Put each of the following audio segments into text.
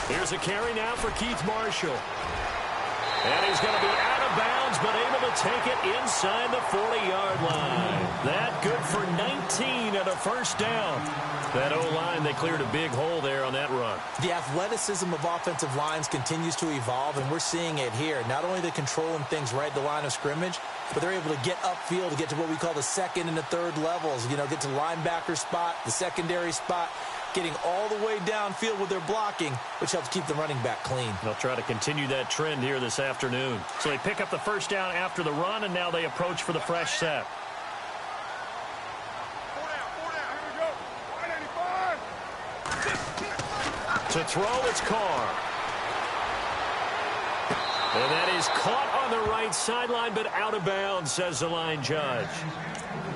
Here's a carry now for Keith Marshall. And he's going to be out of bounds, but able to take it inside the 40-yard line. That good for 19 and a first down. That O-line, they cleared a big hole there on that run. The athleticism of offensive lines continues to evolve, and we're seeing it here. Not only are they controlling things right at the line of scrimmage, but they're able to get upfield to get to what we call the second and the third levels. You know, get to the linebacker spot, the secondary spot, getting all the way downfield with their blocking, which helps keep the running back clean. They'll try to continue that trend here this afternoon. So they pick up the first down after the run, and now they approach for the fresh set. To throw, it's Carr. And that is caught on the right sideline, but out of bounds, says the line judge.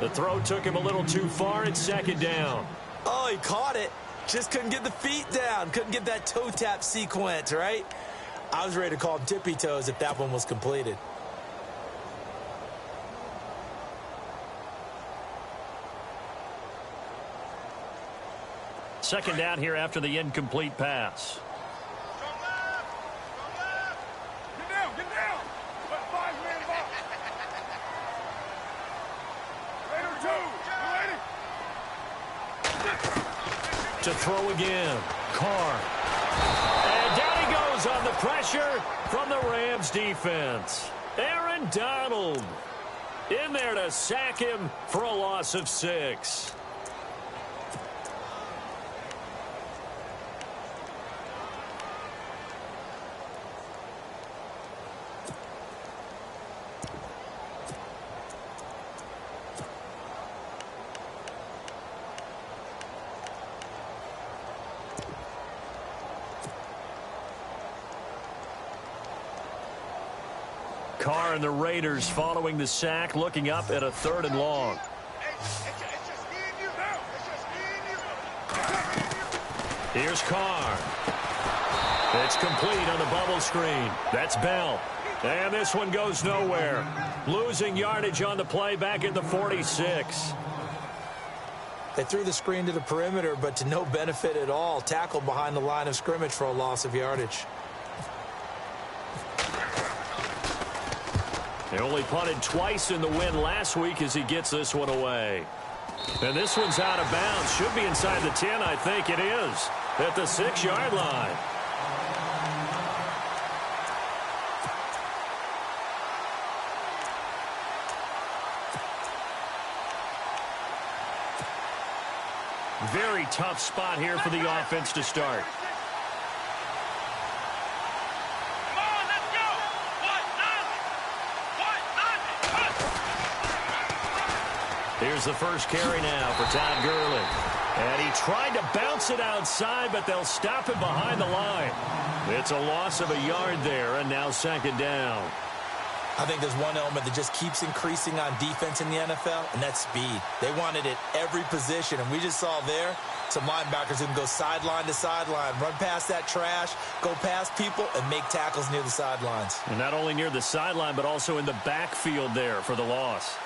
The throw took him a little too far. It's second down. Oh, he caught it. Just couldn't get the feet down. Couldn't get that toe tap sequence, right? I was ready to call him tippy toes if that one was completed. Second down here after the incomplete pass. Get down. Let 5 men box. Later 2. To throw again. Carr. And down he goes on the pressure from the Rams defense. Aaron Donald in there to sack him for a loss of 6. Carr and the Raiders following the sack, looking up at a 3rd and long. Here's Carr. It's complete on the bubble screen. That's Bell. And this one goes nowhere. Losing yardage on the play back at the 46. They threw the screen to the perimeter, but to no benefit at all. Tackled behind the line of scrimmage for a loss of yardage. They only punted twice in the win last week as he gets this one away. And this one's out of bounds. Should be inside the 10, I think it is. At the 6-yard line. Very tough spot here for the offense to start. Here's the first carry now for Todd Gurley. And he tried to bounce it outside, but they'll stop him behind the line. It's a loss of a yard there, and now second down. I think there's one element that just keeps increasing on defense in the NFL, and that's speed. They want it at every position, and we just saw there some linebackers who can go sideline to sideline, run past that trash, go past people, and make tackles near the sidelines. And not only near the sideline, but also in the backfield there for the loss.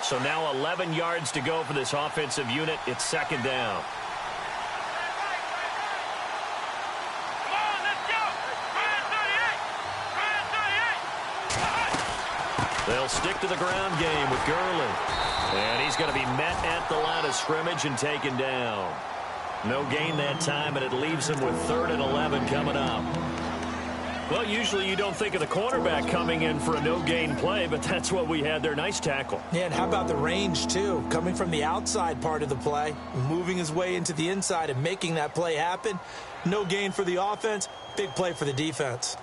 So now 11 yards to go for this offensive unit. It's second down. They'll stick to the ground game with Gurley. And he's going to be met at the line of scrimmage and taken down. No gain that time, and it leaves him with 3rd and 11 coming up. Well, usually you don't think of the cornerback coming in for a no-gain play, but that's what we had there. Nice tackle. Yeah, and how about the range, too? Coming from the outside part of the play, moving his way into the inside and making that play happen. No gain for the offense, big play for the defense.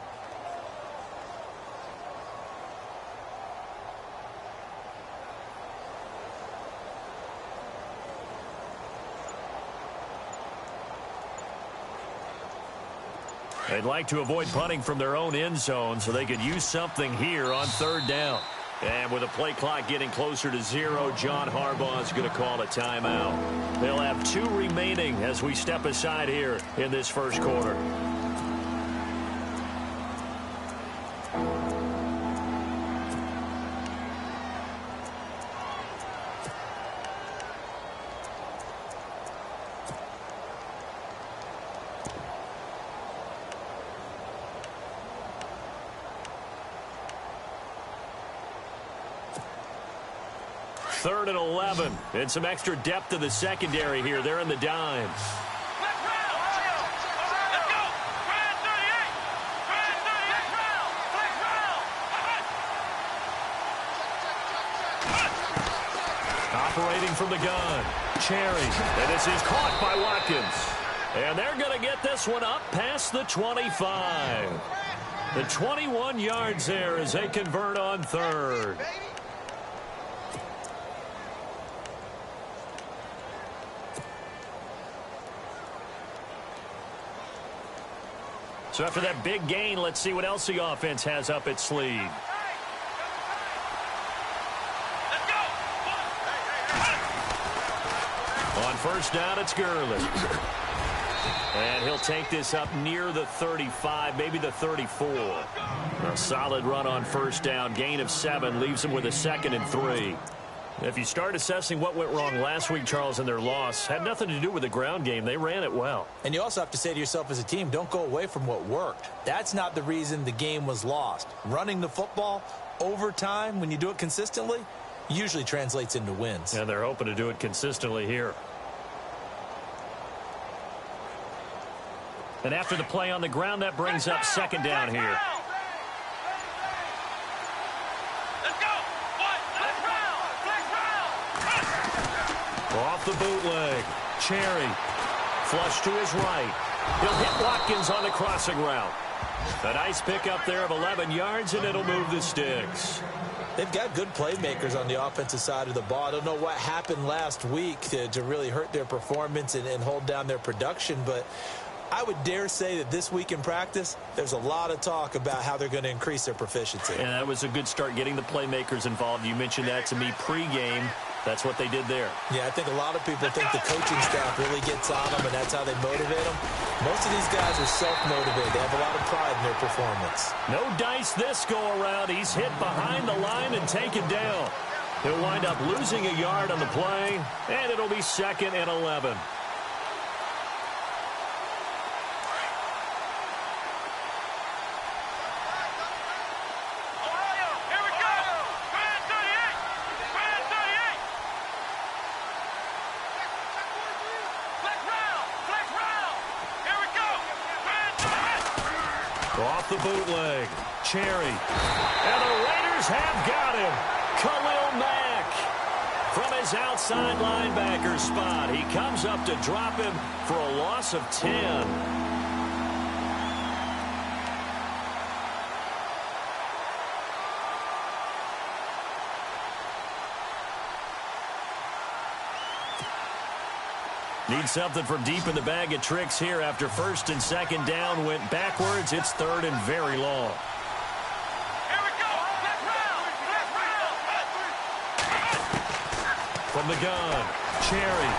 They'd like to avoid punting from their own end zone so they could use something here on 3rd down. And with the play clock getting closer to 0, John Harbaugh is going to call a timeout. They'll have 2 remaining as we step aside here in this first quarter. 3rd and 11. And some extra depth to the secondary here. They're in the dime. Operating from the gun, Cherry. And this is caught by Watkins. And they're going to get this one up past the 25. The 21 yards there as they convert on 3rd. So after that big gain, let's see what else the offense has up its sleeve. On 1st down, it's Gurley. And he'll take this up near the 35, maybe the 34. A solid run on 1st down. Gain of 7 leaves him with a 2nd and 3. If you start assessing what went wrong last week, Charles, in their loss, had nothing to do with the ground game. They ran it well. And you also have to say to yourself as a team, don't go away from what worked. That's not the reason the game was lost. Running the football over time, when you do it consistently, usually translates into wins. And they're hoping to do it consistently here. And after the play on the ground, that brings up 2nd down here. Off the bootleg. Cherry. Flush to his right. He'll hit Watkins on the crossing route. A nice pickup there of 11 yards, and it'll move the sticks. They've got good playmakers on the offensive side of the ball. I don't know what happened last week to really hurt their performance and hold down their production, but I would dare say that this week in practice, there's a lot of talk about how they're going to increase their proficiency. And that was a good start, getting the playmakers involved. You mentioned that to me pregame. That's what they did there. Yeah, I think a lot of people think the coaching staff really gets on them, and that's how they motivate them. Most of these guys are self-motivated. They have a lot of pride in their performance. No dice this go-around. He's hit behind the line and taken down. He'll wind up losing a yard on the play, and it'll be 2nd and 11. Off the bootleg. Cherry. And the Raiders have got him. Khalil Mack. From his outside linebacker spot, he comes up to drop him for a loss of 10. Need something from deep in the bag of tricks here after 1st and 2nd down went backwards. It's 3rd and very long. Here we go. From the gun, Cherry.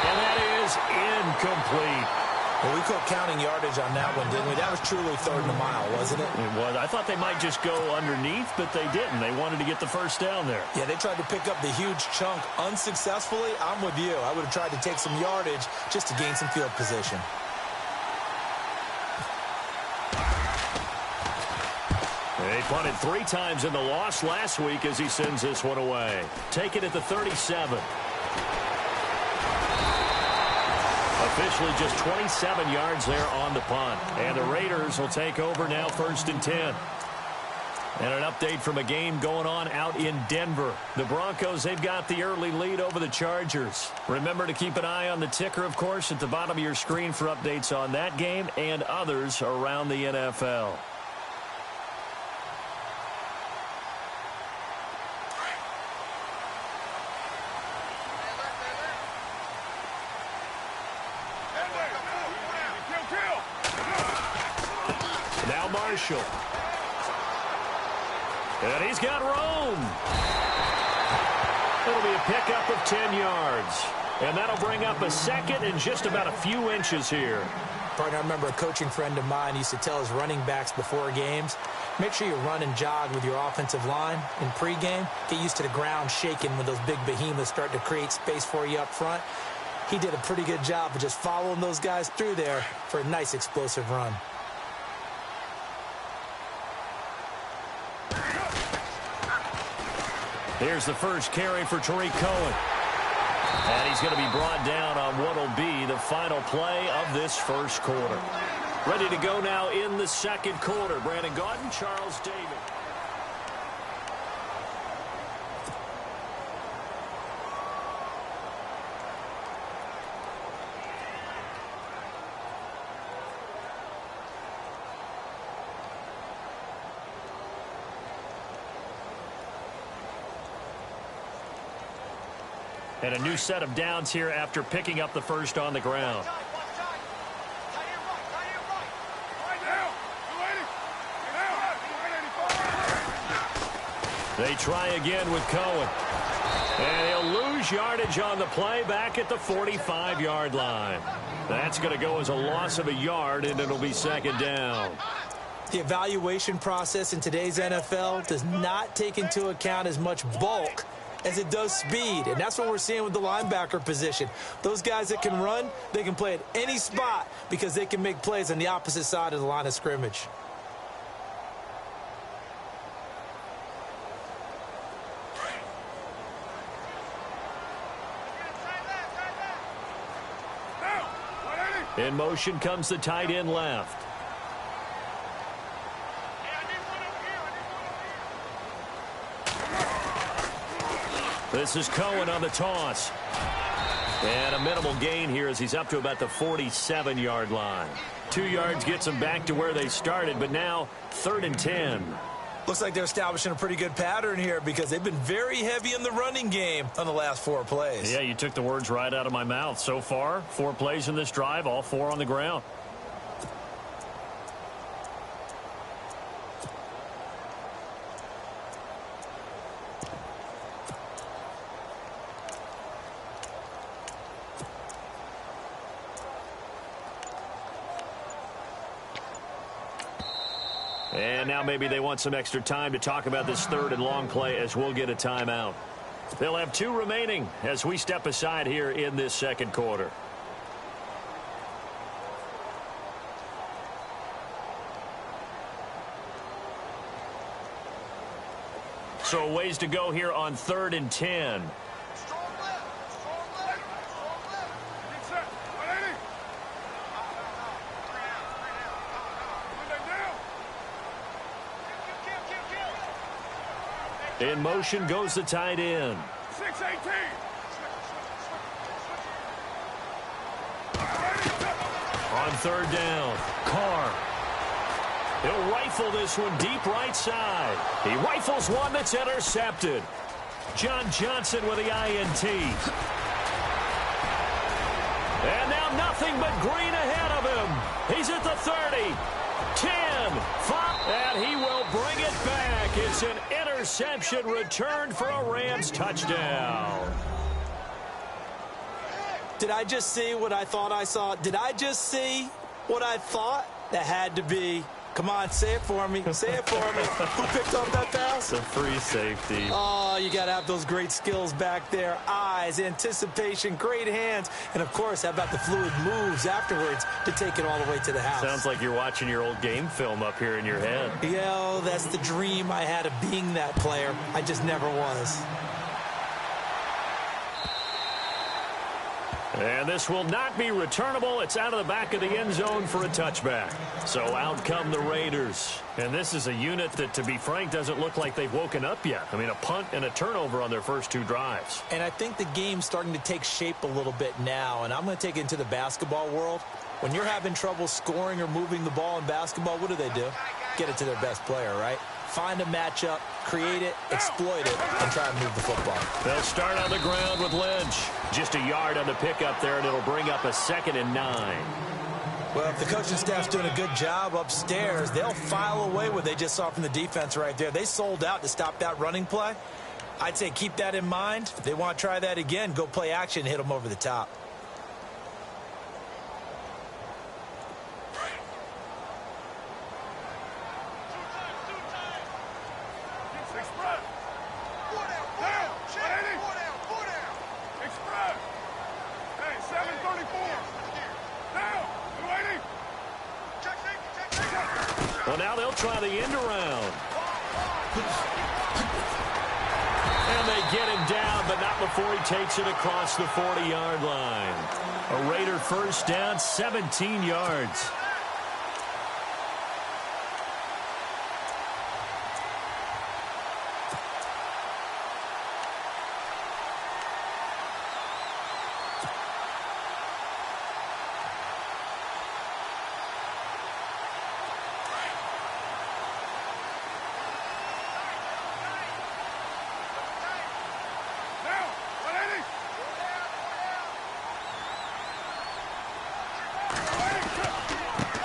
And that is incomplete. Well, we called counting yardage on that one, didn't we? That was truly 3rd and a mile, wasn't it? It was. I thought they might just go underneath, but they didn't. They wanted to get the 1st down there. Yeah, they tried to pick up the huge chunk unsuccessfully. I'm with you. I would have tried to take some yardage just to gain some field position. They punted 3 times in the loss last week as he sends this one away. Take it at the 37. Officially just 27 yards there on the punt. And the Raiders will take over now 1st and 10. And an update from a game going on out in Denver. The Broncos, they've got the early lead over the Chargers. Remember to keep an eye on the ticker, of course, at the bottom of your screen for updates on that game and others around the NFL. Now Marshall. And he's got room. It'll be a pickup of 10 yards. And that'll bring up a 2nd and just about a few inches here. Partner, I remember a coaching friend of mine used to tell his running backs before games, make sure you run and jog with your offensive line in pregame. Get used to the ground shaking when those big behemoths start to create space for you up front. He did a pretty good job of just following those guys through there for a nice explosive run. Here's the first carry for Tariq Cohen. And he's going to be brought down on what will be the final play of this first quarter. Ready to go now in the second quarter. Brandon Gaudin, Charles David. And a new set of downs here after picking up the first on the ground. They try again with Cohen. And he'll lose yardage on the play back at the 45-yard line. That's going to go as a loss of a yard, and it'll be second down. The evaluation process in today's NFL does not take into account as much bulk as it does speed, and that's what we're seeing with the linebacker position. Those guys that can run, they can play at any spot because they can make plays on the opposite side of the line of scrimmage. In motion comes the tight end left. This is Cohen on the toss. And a minimal gain here as he's up to about the 47-yard line. 2 yards gets them back to where they started, but now 3rd and 10. Looks like they're establishing a pretty good pattern here because they've been very heavy in the running game on the last 4 plays. Yeah, you took the words right out of my mouth. So far, 4 plays in this drive, all 4 on the ground. And now maybe they want some extra time to talk about this 3rd and long play as we'll get a timeout. They'll have 2 remaining as we step aside here in this second quarter. So a ways to go here on 3rd and 10. In motion goes the tight end. 6-18. On 3rd down, Carr. He'll rifle this one deep right side. He rifles one that's intercepted. John Johnson with the INT. And now nothing but green ahead of him. He's at the 30. 10, 5, and he will bring it back. It's an interception returned for a Rams touchdown. Did I just see what I thought I saw? Did I just see what I thought? That had to be. Come on, say it for me. Say it for me. Who picked up that pass? It's a free safety. Oh, you got to have those great skills back there. Eyes, anticipation, great hands. And, of course, how about the fluid moves afterwards to take it all the way to the house? Sounds like you're watching your old game film up here in your head. Yeah, that's the dream I had of being that player. I just never was. And this will not be returnable. It's out of the back of the end zone for a touchback. So out come the Raiders. And this is a unit that, to be frank, doesn't look like they've woken up yet. I mean, a punt and a turnover on their first 2 drives. And I think the game's starting to take shape a little bit now. And I'm going to take it into the basketball world. When you're having trouble scoring or moving the ball in basketball, what do? Get it to their best player, right? Find a matchup, create it, exploit it, and try and move the football. They'll start on the ground with Lynch. Just a yard on the pickup there, and it'll bring up a 2nd and 9. Well, if the coaching staff's doing a good job upstairs, they'll file away what they just saw from the defense right there. They sold out to stop that running play. I'd say keep that in mind. If they want to try that again, go play action, hit them over the top. Well, now they'll try the end around. And they get him down, but not before he takes it across the 40-yard line. A Raider first down, 17 yards.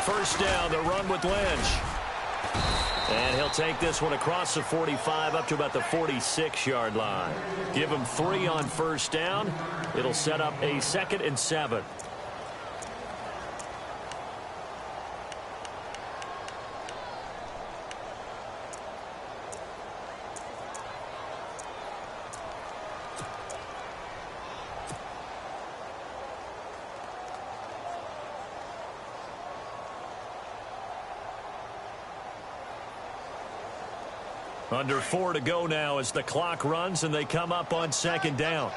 First down, the run with Lynch. And he'll take this one across the 45 up to about the 46-yard line. Give him 3 on first down. It'll set up a 2nd and 7. Under 4 to go now as the clock runs and they come up on 2nd down.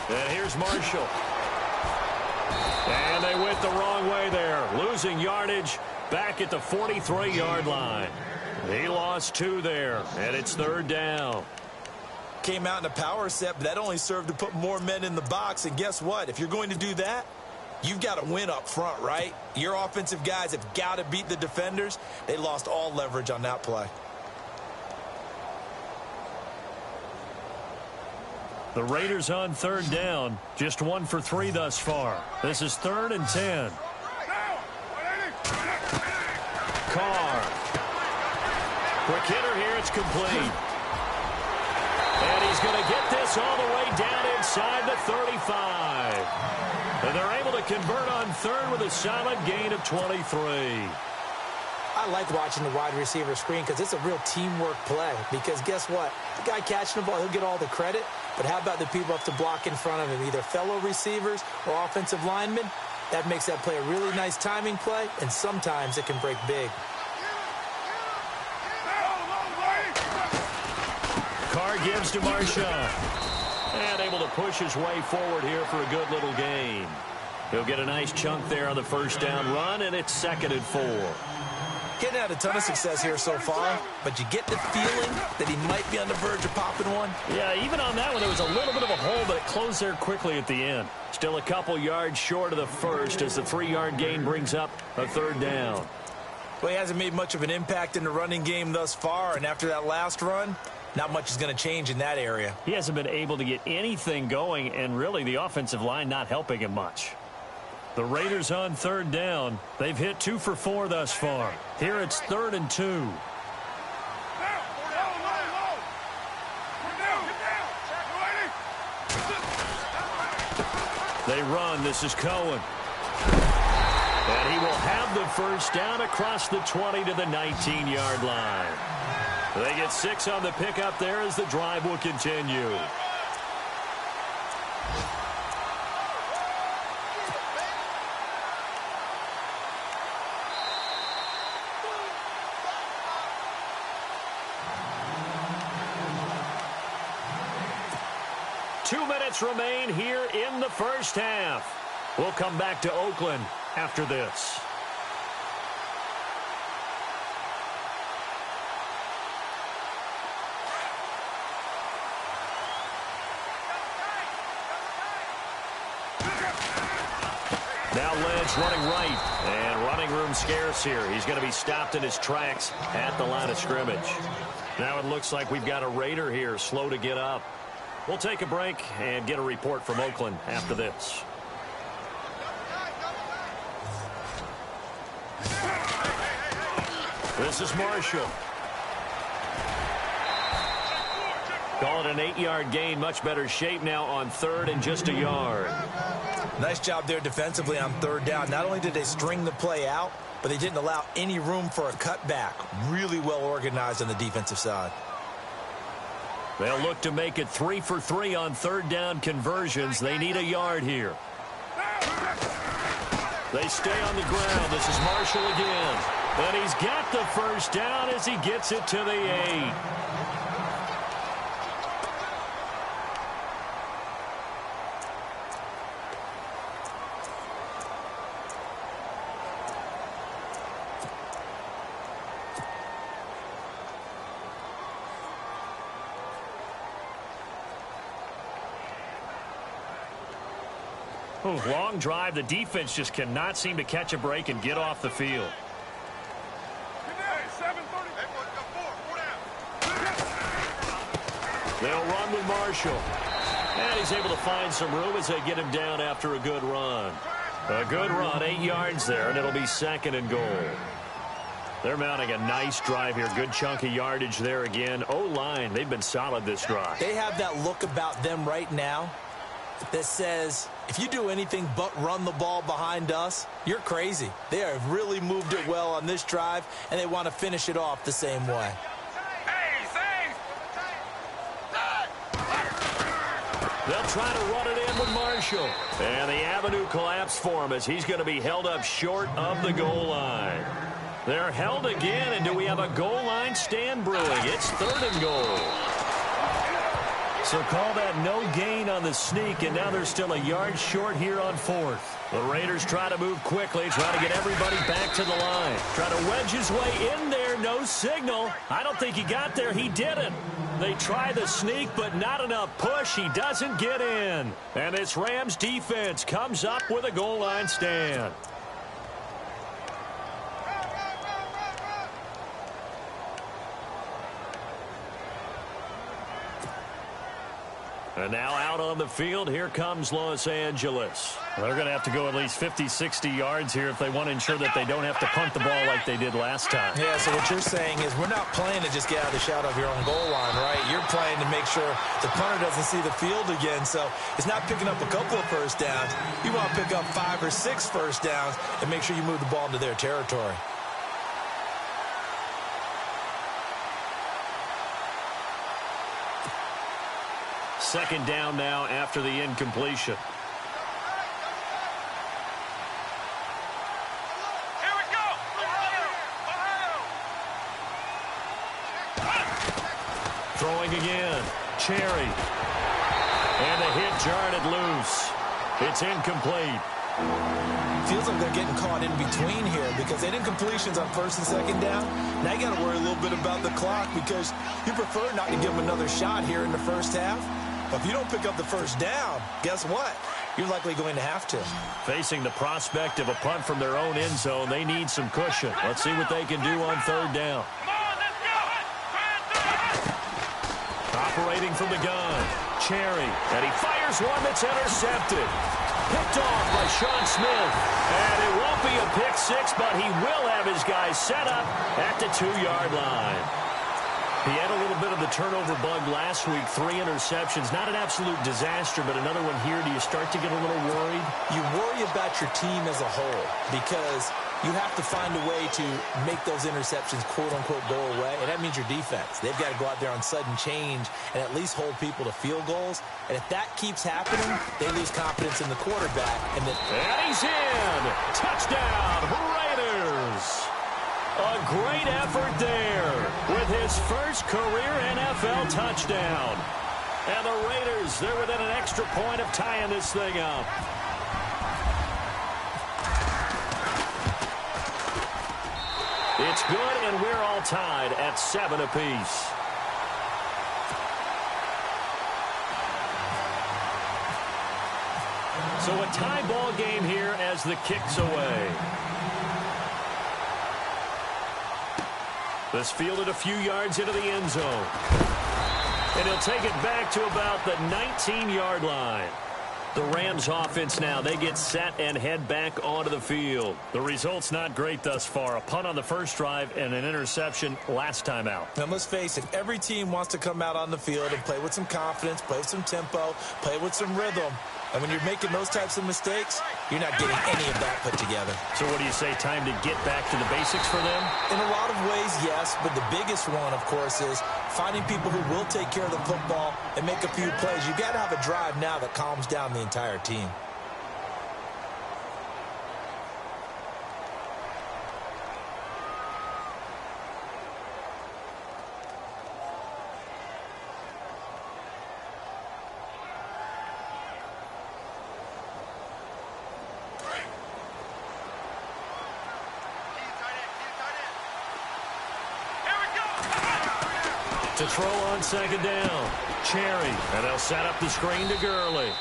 And here's Marshall. And they went the wrong way there, losing yardage back at the 43-yard line. He lost 2 there, and it's 3rd down. Came out in a power set, but that only served to put more men in the box. And guess what? If you're going to do that, you've got to win up front, right? Your offensive guys have got to beat the defenders. They lost all leverage on that play. The Raiders on 3rd down, just 1 for 3 thus far. This is 3rd and 10. Carr. Quick hitter here, it's complete. And he's going to get this all the way down inside the 35. And they're able to convert on 3rd with a solid gain of 23. I like watching the wide receiver screen because it's a real teamwork play. Because guess what? The guy catching the ball, he'll get all the credit. But how about the people up to block in front of him, either fellow receivers or offensive linemen? That makes that play a really nice timing play, and sometimes it can break big. Carr gives to Marshawn. And able to push his way forward here for a good little gain. He'll get a nice chunk there on the first down run, and it's 2nd and 4. Getting had a ton of success here so far, but you get the feeling that he might be on the verge of popping one. Yeah, even on that one, there was a little bit of a hole, but it closed there quickly at the end. Still a couple yards short of the first as the 3-yard gain brings up a 3rd down. Well, he hasn't made much of an impact in the running game thus far, and after that last run, not much is going to change in that area. He hasn't been able to get anything going, and really the offensive line not helping him much. The Raiders on 3rd down. They've hit 2 for 4 thus far. Here it's 3rd and 2. They run. This is Cohen. And he will have the first down across the 20 to the 19-yard line. They get 6 on the pickup there as the drive will continue. Two minutes remain here in the first half. We'll come back to Oakland after this. Now Lynch running right, and running room scarce here. He's going to be stopped in his tracks at the line of scrimmage. Now it looks like we've got a Raider here, slow to get up. We'll take a break and get a report from Oakland after this. This is Marshall. Call it an 8-yard gain. Much better shape now on 3rd and just a yard. Nice job there defensively on 3rd down. Not only did they string the play out, but they didn't allow any room for a cutback. Really well organized on the defensive side. They'll look to make it 3 for 3 on 3rd down conversions. They need a yard here. They stay on the ground. This is Marshall again. And he's got the first down as he gets it to the 8. Long drive. The defense just cannot seem to catch a break and get off the field. They'll run with Marshall. And he's able to find some room as they get him down after a good run. A good run, 8 yards there, and it'll be 2nd and goal. They're mounting a nice drive here. Good chunk of yardage there again. O-line, they've been solid this drive. They have that look about them right now that says, if you do anything but run the ball behind us, you're crazy. They have really moved it well on this drive, and they want to finish it off the same way. They'll try to run it in with Marshall. And the avenue collapsed for him as he's going to be held up short of the goal line. They're held again, and do we have a goal line stand brewing? It's 3rd and goal. So call that no gain on the sneak, and now they're still a yard short here on 4th. The Raiders try to move quickly, try to get everybody back to the line. Try to wedge his way in there, no signal. I don't think he got there. He didn't. They try the sneak, but not enough push. He doesn't get in. And this Rams defense comes up with a goal line stand. And now out on the field, here comes Los Angeles. They're going to have to go at least 50, 60 yards here if they want to ensure that they don't have to punt the ball like they did last time. Yeah, so what you're saying is we're not playing to just get out of the shadow of your own goal line, right? You're playing to make sure the punter doesn't see the field again. So it's not picking up a couple of first downs. You want to pick up 5 or 6 first downs and make sure you move the ball into their territory. Second down now after the incompletion. Here we go. Throwing again. Cherry. And the hit jarred it loose. It's incomplete. Feels like they're getting caught in between here because they didn't completions on 1st and 2nd down. Now you got to worry a little bit about the clock because you prefer not to give them another shot here in the first half. But if you don't pick up the first down, guess what? You're likely going to have to. Facing the prospect of a punt from their own end zone, they need some cushion. Let's see what they can do on 3rd down. Operating from the gun, Cherry, and he fires one that's intercepted. Picked off by Sean Smith. And it won't be a pick 6, but he will have his guys set up at the 2-yard line. He had a little bit of the turnover bug last week, 3 interceptions. Not an absolute disaster, but another one here. Do you start to get a little worried? You worry about your team as a whole because you have to find a way to make those interceptions, quote-unquote, go away, and that means your defense. They've got to go out there on sudden change and at least hold people to field goals. And if that keeps happening, they lose confidence in the quarterback. And he's in! Touchdown, Raiders! A great effort there with his first career NFL touchdown. And the Raiders, they're within an extra point of tying this thing up. It's good, and we're all tied at 7 apiece. So a tie ball game here as the kick's away. This fielded a few yards into the end zone. And he'll take it back to about the 19-yard line. The Rams offense now, they get set and head back onto the field. The result's not great thus far. A punt on the first drive and an interception last time out. Now, let's face it, every team wants to come out on the field and play with some confidence, play with some tempo, play with some rhythm. And when you're making those types of mistakes, you're not getting any of that put together. So what do you say, time to get back to the basics for them? In a lot of ways, yes, but the biggest one, of course, is finding people who will take care of the football and make a few plays. You've got to have a drive now that calms down the entire team. To throw on second down. Cherry. And they'll set up the screen to Gurley.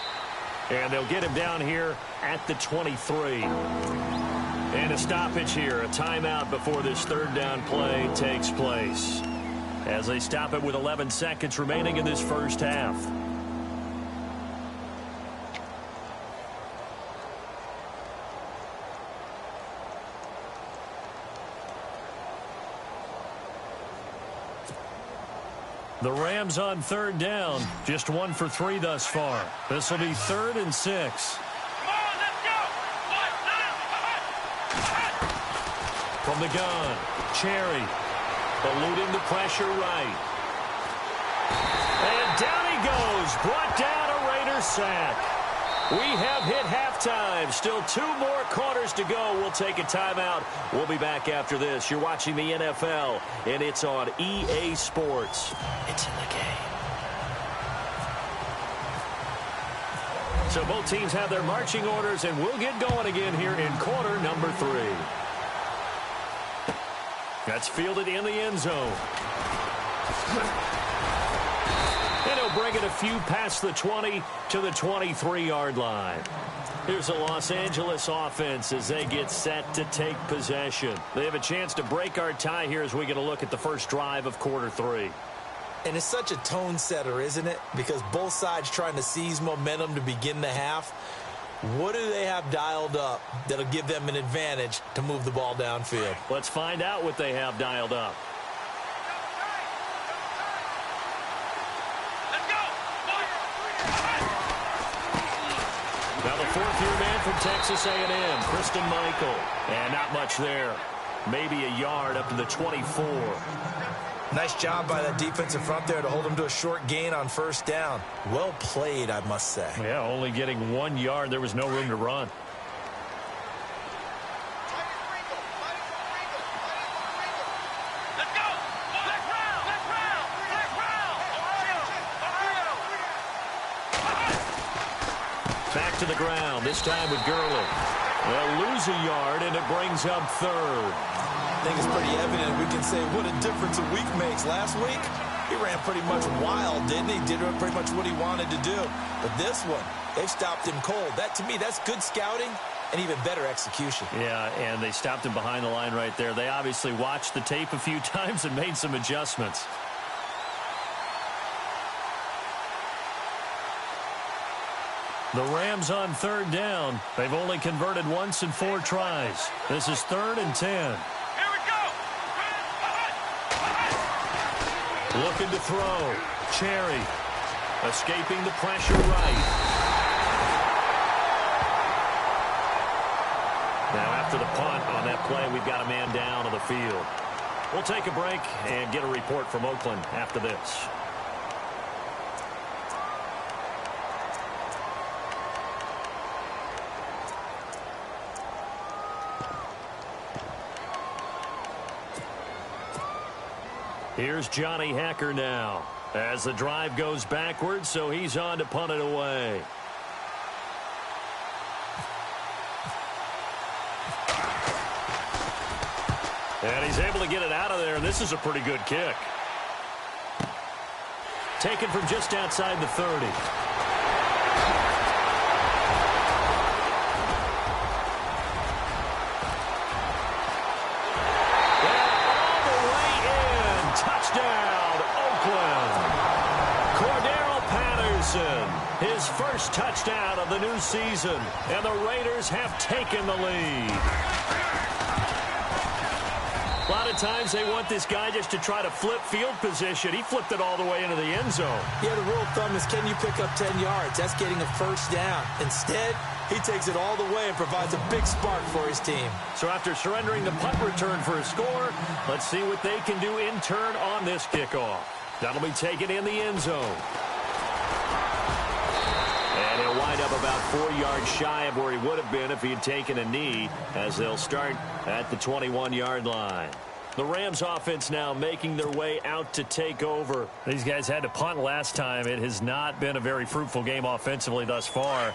And they'll get him down here at the 23. And a stoppage here. A timeout before this third down play takes place. As they stop it with 11 seconds remaining in this first half. The Rams on third down. Just 1 for 3 thus far. This will be 3rd and 6. Come on, let's go! From the gun, Cherry. Eluding the pressure right. And down he goes. Brought down a Raider sack. We have hit halftime. Still 2 more quarters to go. We'll take a timeout. We'll be back after this. You're watching the NFL, and it's on EA Sports. It's in the game. So both teams have their marching orders, and we'll get going again here in quarter number 3. That's fielded in the end zone. And he'll bring it a few past the 20 to the 23-yard line. Here's the Los Angeles offense as they get set to take possession. They have a chance to break our tie here as we get a look at the first drive of quarter 3. And it's such a tone setter, isn't it? Because both sides trying to seize momentum to begin the half. What do they have dialed up that'll give them an advantage to move the ball downfield? Let's find out what they have dialed up. Let's go! Now the fourth-year man from Texas A&M, Christian Michael. And not much there. Maybe a yard up to the 24. Nice job by that defensive front there to hold them to a short gain on first down. Well played, I must say. Yeah, only getting 1 yard. There was no room to run. Let's go! Let's round! Let's round! Let's round! Back to the ground, this time with Gurley. They'll lose a yard, and it brings up 3rd. I think it's pretty evident we can say what a difference a week makes. Last week, he ran pretty much wild, didn't he? Did pretty much what he wanted to do. But this one, they've stopped him cold. That, to me, that's good scouting and even better execution. Yeah, and they stopped him behind the line right there. They obviously watched the tape a few times and made some adjustments. The Rams on third down. They've only converted once in 4 tries. This is 3rd and 10. Looking to throw. Cherry. Escaping the pressure right. Now after the punt on that play, we've got a man down on the field. We'll take a break and get a report from Oakland after this. Here's Johnny Hacker now as the drive goes backwards, so he's on to punt it away. And he's able to get it out of there, and this is a pretty good kick. Taken from just outside the 30. His first touchdown of the new season, and the Raiders have taken the lead. A lot of times they want this guy just to try to flip field position. He flipped it all the way into the end zone. Yeah, the rule of thumb is, can you pick up 10 yards? That's getting a first down. Instead, he takes it all the way and provides a big spark for his team. So after surrendering the punt return for a score, let's see what they can do in turn on this kickoff. That'll be taken in the end zone. And he'll wind up about 4 yards shy of where he would have been if he had taken a knee, as they'll start at the 21-yard line. The Rams offense now making their way out to take over. These guys had to punt last time. It has not been a very fruitful game offensively thus far.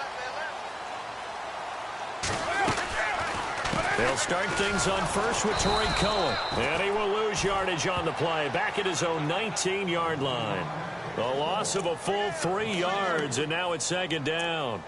They'll start things on first with Torrey Cohen. And he will lose yardage on the play, back at his own 19-yard line. A loss of a full 3 yards, and now it's second down.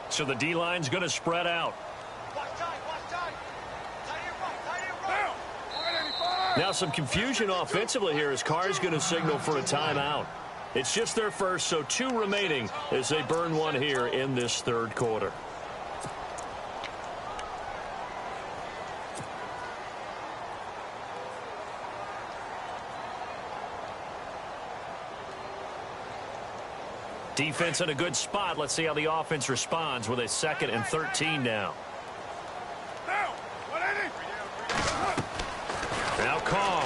So the D-line's going to spread out. Now some confusion offensively here as Carr's going to signal for a timeout. It's just their first, so 2 remaining as they burn one here in this third quarter. Defense in a good spot. Let's see how the offense responds with a 2nd and 13 now. Now Carr.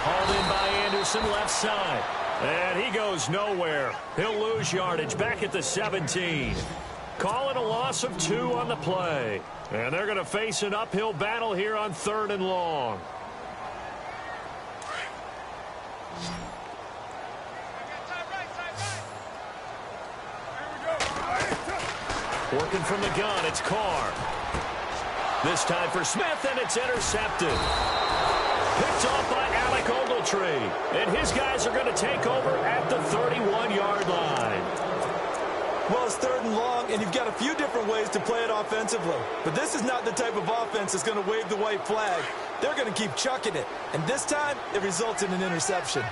Hauled in by Anderson, left side. And he goes nowhere. He'll lose yardage back at the 17. Call it a loss of 2 on the play. And they're going to face an uphill battle here on 3rd and long. Working from the gun, it's Carr. This time for Smith, and it's intercepted. Picked off by Alec Ogletree. And his guys are going to take over at the 31-yard line. Well, it's 3rd and long, and you've got a few different ways to play it offensively. But this is not the type of offense that's going to wave the white flag. They're going to keep chucking it. And this time, it results in an interception.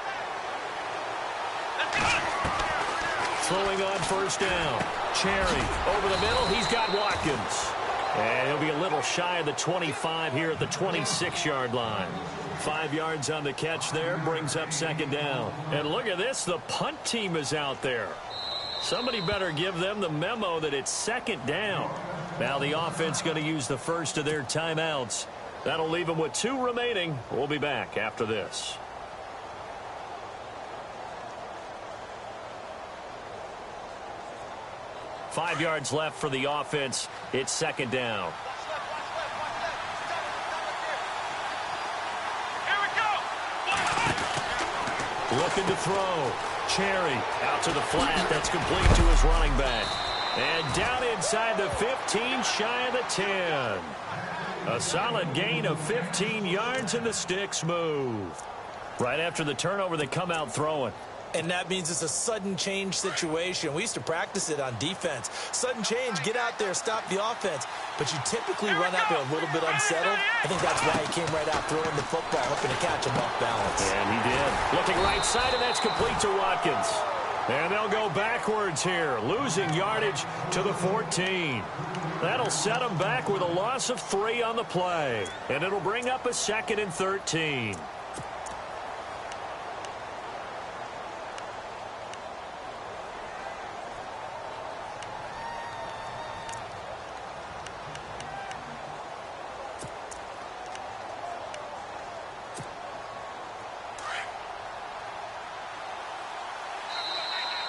Throwing on first down. Cherry over the middle. He's got Watkins. And he'll be a little shy of the 25 here at the 26-yard line. 5 yards on the catch there. Brings up second down. And look at this. The punt team is out there. Somebody better give them the memo that it's second down. Now the offense going to use the first of their timeouts. That'll leave them with 2 remaining. We'll be back after this. Five yards left for the offense. It's second down. Looking to throw. Cherry out to the flat. That's complete to his running back. And down inside the 15, shy of the 10. A solid gain of 15 yards, and the sticks move. Right after the turnover, they come out throwing. And that means it's a sudden change situation. We used to practice it on defense. Sudden change, get out there, stop the offense. But you typically run out there a little bit unsettled. I think that's why he came right out throwing the football, hoping to catch him off balance. And he did. Looking right side, and that's complete to Watkins. And they'll go backwards here, losing yardage to the 14. That'll set them back with a loss of 3 on the play. And it'll bring up a 2nd and 13.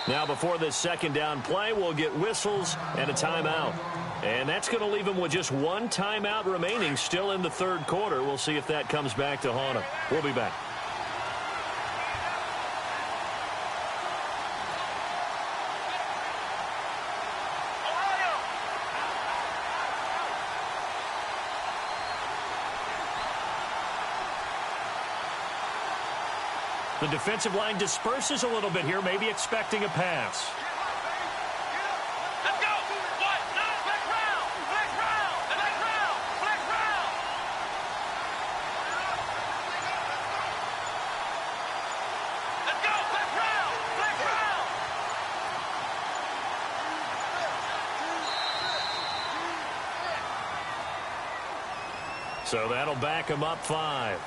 Now, before this second down play, we'll get whistles and a timeout. And that's going to leave them with just 1 timeout remaining still in the third quarter. We'll see if that comes back to haunt them. We'll be back. The defensive line disperses a little bit here, maybe expecting a pass. Let's go! What? Flex round! Flex round! Flex round! Flex round! Let's go! Flex round! Flex round! So that'll back him up 5.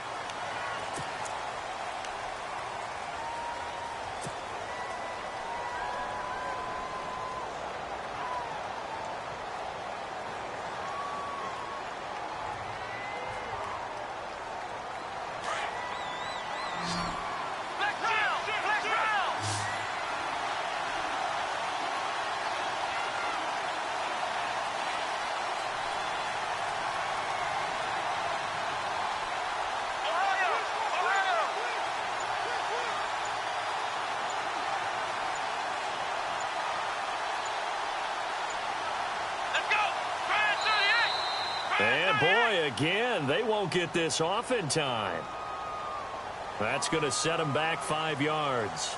again, they won't get this off in time. That's going to set them back 5 yards.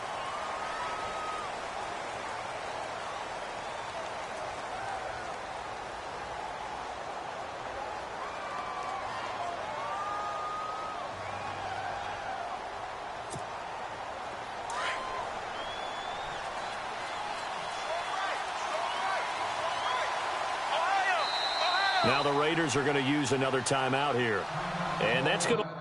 Now the Raiders are going to use another timeout here. And that's going to...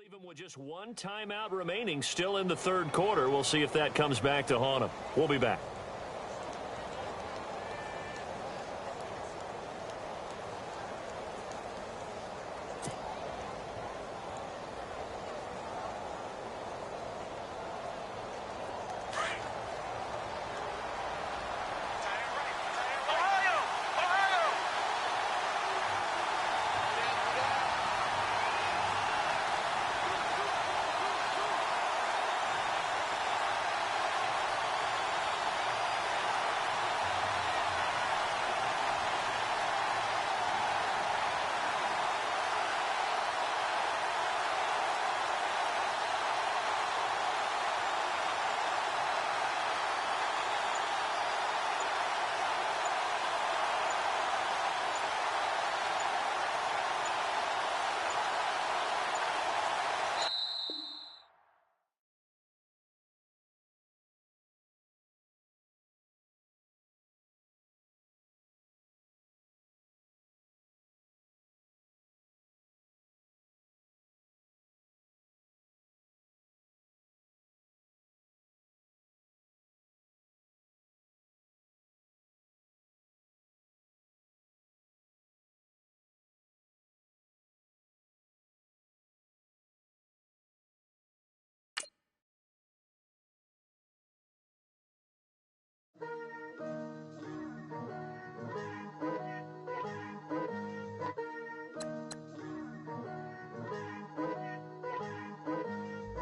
Even with just one timeout remaining, still in the third quarter. We'll see if that comes back to haunt them. We'll be back.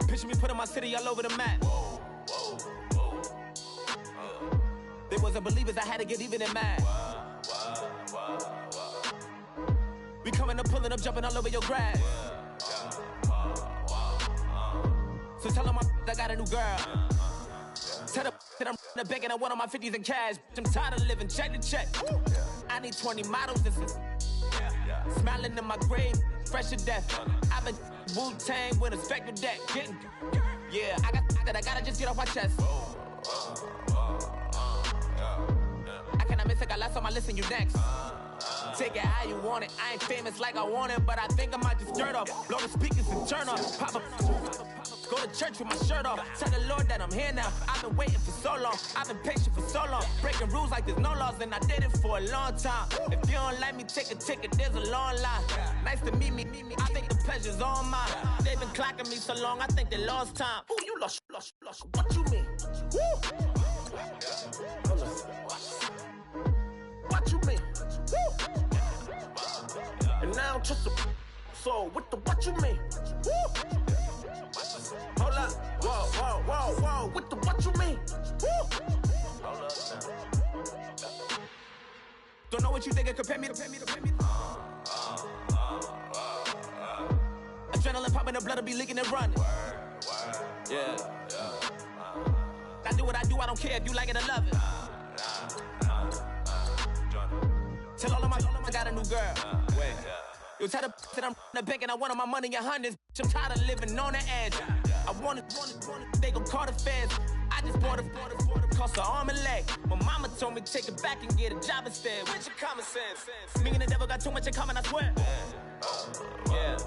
Picture me putting my city all over the map. They wasn't believers, I had to get even and mad. We coming up, pulling up, jumping all over your grass. So tell them I got a new girl. Tell them that I'm in the bank and I want all my 50s in cash. I'm tired of living check to check. I need 20 models, this is smiling in my grave, fresh to death. I've been Wu-Tang with a spectre deck. Getting, yeah, I gotta just get off my chest. I cannot miss it, got last on my list and you next. Take it how you want it. I ain't famous like I want it, but I think I might just stir up. Blow the speakers and turn up. Pop up. Go to church with my shirt off. Tell the Lord that I'm here now. I've been waiting for so long. I've been patient for so long. Breaking rules like there's no laws, and I did it for a long time. If you don't like me, take a ticket. There's a long line. Nice to meet me. I think the pleasure's all mine. They've been clocking me so long, I think they lost time. Ooh, you lost. What you mean? Woo! What you mean? Woo! And now just a so with the what you mean? Woo! Hold up, whoa, with the what you mean? Woo! Hold up now. Don't know what you think, compare me to. Adrenaline popping, the blood will be leaking and running. Yeah. I do what I do, I don't care if you like it or love it. Tell all of my I got a new girl. Wait. You tell the that I'm in the bank and I want all my money in hundreds. I'm tired of living on the edge. I want it, they gon' call the feds. I just bought a cost an arm and leg. My mama told me take it back and get a job instead. Where's your common sense? Me and the devil got too much in common, I swear. Yeah.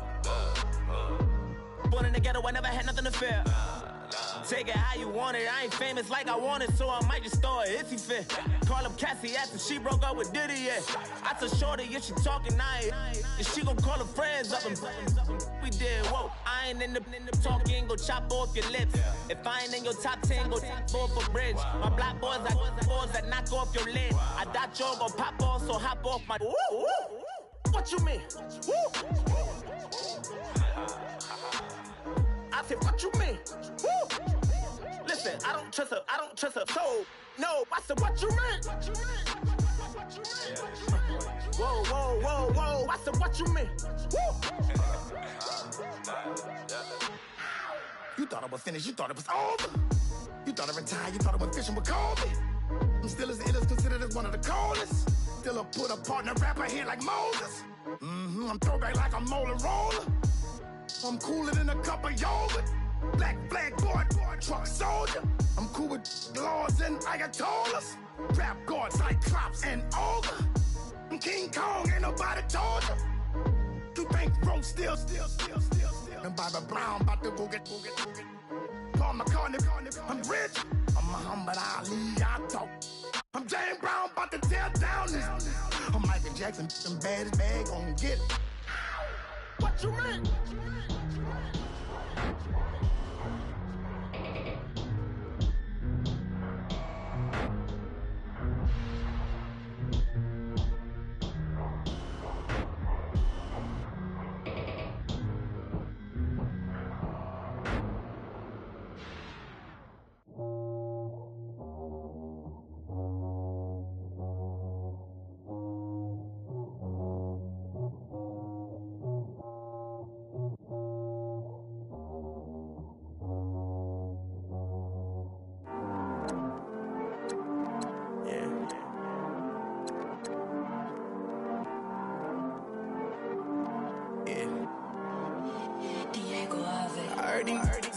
Born in the ghetto, I never had nothing to the fair. Take it how you want it. I ain't famous like I want it, so I might just throw it if he fit. Call up Cassie after she broke up with Diddy, yeah. I told Shorty if she talking, and she gon' call her friends up and we did, whoa. I ain't in the talking, go chop off your lips. If I ain't in your top 10, go top 4 for bridge. My black boys like boys that knock off your lid. I thought y'all gon' pop off, so hop off my. What you mean? I said, what you mean? Listen, I don't trust her, so no. I said, what you mean? Whoa, whoa, whoa, whoa. I said, what you mean? You thought it was finished, you thought it was over. You thought it retired, you thought it was fishing with Kobe. I'm still as ill as considered as one of the coldest. Still a put a partner rapper here like Moses. I'm throwback like a molar roller. I'm cooler than a cup of yogurt. Black flag boy, truck soldier. I'm cool with laws and ayatollahs. Rap god, cyclops and ogre. I'm King Kong, ain't nobody told you. You think Rome still. And Bobby Brown about to go get. Paul McCartney, I'm rich. I'm Muhammad Ali, I talk. I'm James Brown, about to tear down this. I'm Michael Jackson, some bad as bad, gon' get it. What you mean?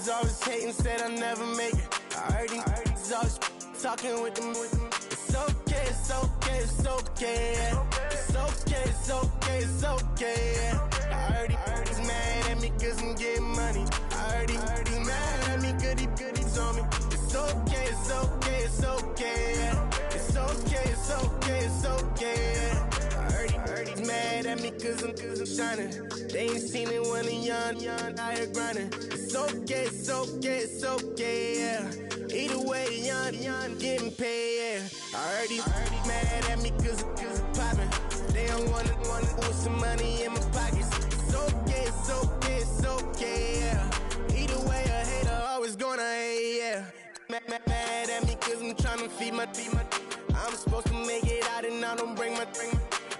He's always hating, said I'll never make it. I heard he's always talking with them. It's okay, it's okay, it's okay, yeah. It's okay, it's okay, it's okay, yeah. I heard he's mad at me cause I'm getting money. I heard he's mad at me cause he's on me. It's okay, it's okay, it's okay, yeah. It's okay, it's okay, it's okay, yeah. I heard he's mad at me cause I'm shining. They ain't seen it when I'm young, out here grinding. It's okay, it's okay, it's okay, yeah. Either way, young, getting paid, yeah. I heard he's mad at me cause I'm poppin'. They don't wanna put some money in my pockets. It's okay, it's okay, it's okay, yeah. Either way, a hater always gonna hate, yeah. Mad at me cause I'm tryna feed my I'm supposed to make it out and I don't bring my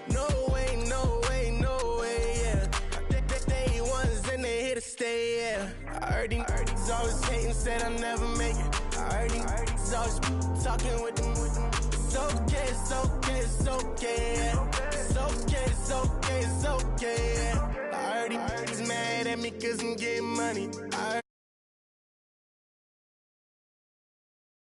No way, no way, no way, yeah. They ones and they here to stay, yeah. I heard he's always hating, said I'll never make it. I heard he's always talking with them. It's okay, it's okay, it's okay, yeah. It's okay, it's okay, it's okay, yeah. I heard he's mad at me cause I'm getting money. I